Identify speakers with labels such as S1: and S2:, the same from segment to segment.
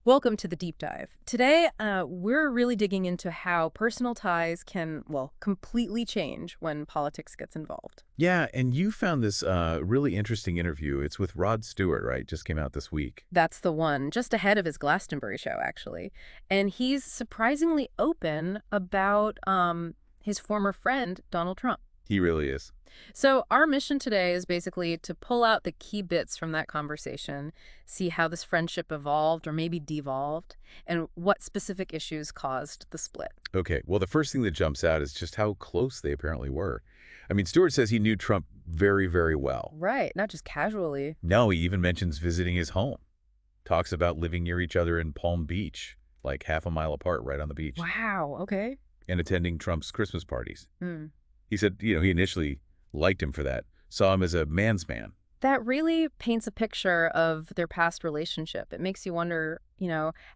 S1: Welcome to the deep dive. Today, we're really digging into how personal ties can, well, completely change when politics gets involved.
S2: Yeah, and you found this really interesting interview. It's with Rod Stewart, right? Just came out this week.
S1: That's the one, just ahead of his Glastonbury show, actually. And he's surprisingly open about his former friend, Donald Trump.
S2: He really is.
S1: So our mission today is basically to pull out the key bits from that conversation, see how this friendship evolved or maybe devolved, and what specific issues caused the split.
S2: Okay, well, the first thing that jumps out is just how close they apparently were. I mean, Stewart says he knew Trump very, very well.
S1: Right, not just casually.
S2: No, he even mentions visiting his home. Talks about living near each other in Palm Beach, like half a mile apart right on the beach,
S1: Wow, okay.
S2: and attending Trump's Christmas parties.
S1: Hmm.
S2: He said, he initially liked him for that, saw him as a man's man.
S1: That really paints a picture of their past relationship. It makes you wonder,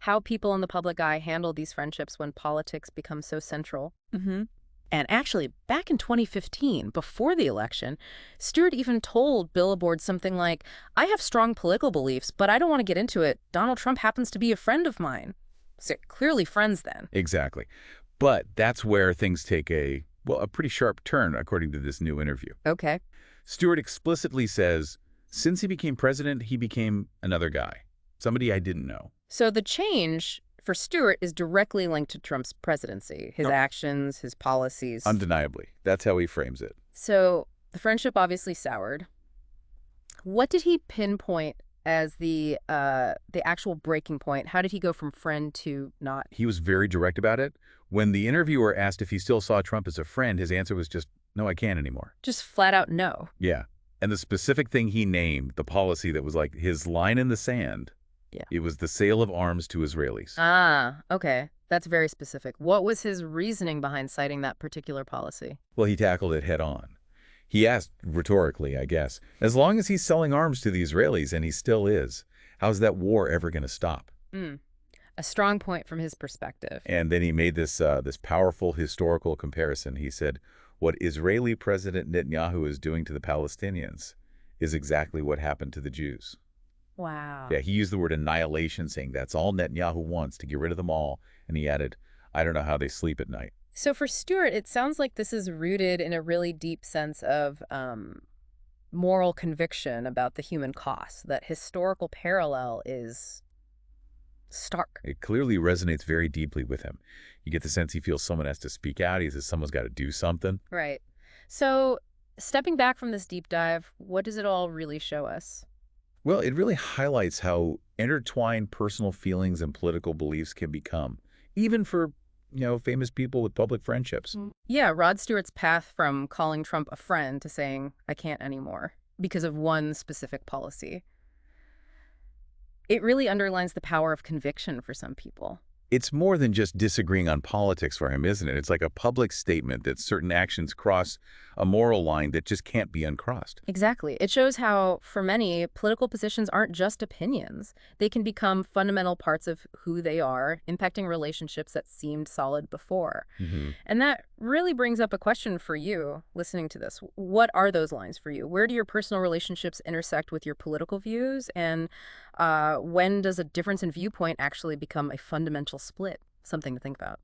S1: how people in the public eye handle these friendships when politics becomes so central. And actually, back in 2015, before the election, Stewart even told Billboard something like, I have strong political beliefs, but I don't want to get into it. Donald Trump happens to be a friend of mine. So clearly friends then.
S2: Exactly. But that's where things take a pretty sharp turn, according to this new interview.
S1: Okay.
S2: Stewart explicitly says, since he became president, he became another guy, somebody I didn't know.
S1: So the change for Stewart is directly linked to Trump's presidency, his actions, his policies.
S2: Undeniably. That's how he frames it.
S1: So the friendship obviously soured. What did he pinpoint as the actual breaking point? How did he go from friend to not?
S2: He was very direct about it. When the interviewer asked if he still saw Trump as a friend, his answer was just, no, I can't anymore.
S1: Just flat out no.
S2: Yeah. And the specific thing he named, the policy that was like his line in the sand, it was the sale of arms to Israelis.
S1: Ah, okay. That's very specific. What was his reasoning behind citing that particular policy?
S2: Well, he tackled it head on. He asked rhetorically, I guess, as long as he's selling arms to the Israelis, and he still is, how's that war ever going to stop?
S1: A strong point from his perspective.
S2: And then he made this powerful historical comparison. He said, what Israeli President Netanyahu is doing to the Palestinians is exactly what happened to the Jews.
S1: Wow.
S2: Yeah, he used the word annihilation, saying that's all Netanyahu wants, to get rid of them all. And he added, I don't know how they sleep at night.
S1: So for Stewart, it sounds like this is rooted in a really deep sense of moral conviction about the human cost. That historical parallel is stark.
S2: It clearly resonates very deeply with him. You get the sense he feels someone has to speak out. He says someone's got to do something.
S1: Right. So stepping back from this deep dive, what does it all really show us?
S2: Well, it really highlights how intertwined personal feelings and political beliefs can become, even for, famous people with public friendships.
S1: Yeah, Rod Stewart's path from calling Trump a friend to saying, I can't anymore, because of one specific policy. It really underlines the power of conviction for some people.
S2: It's more than just disagreeing on politics for him, isn't it? It's like a public statement that certain actions cross a moral line that just can't be uncrossed.
S1: Exactly. It shows how, for many, political positions aren't just opinions. They can become fundamental parts of who they are, impacting relationships that seemed solid before. And that really brings up a question for you listening to this. What are those lines for you? Where do your personal relationships intersect with your political views? And when does a difference in viewpoint actually become a fundamental split? Something to think about.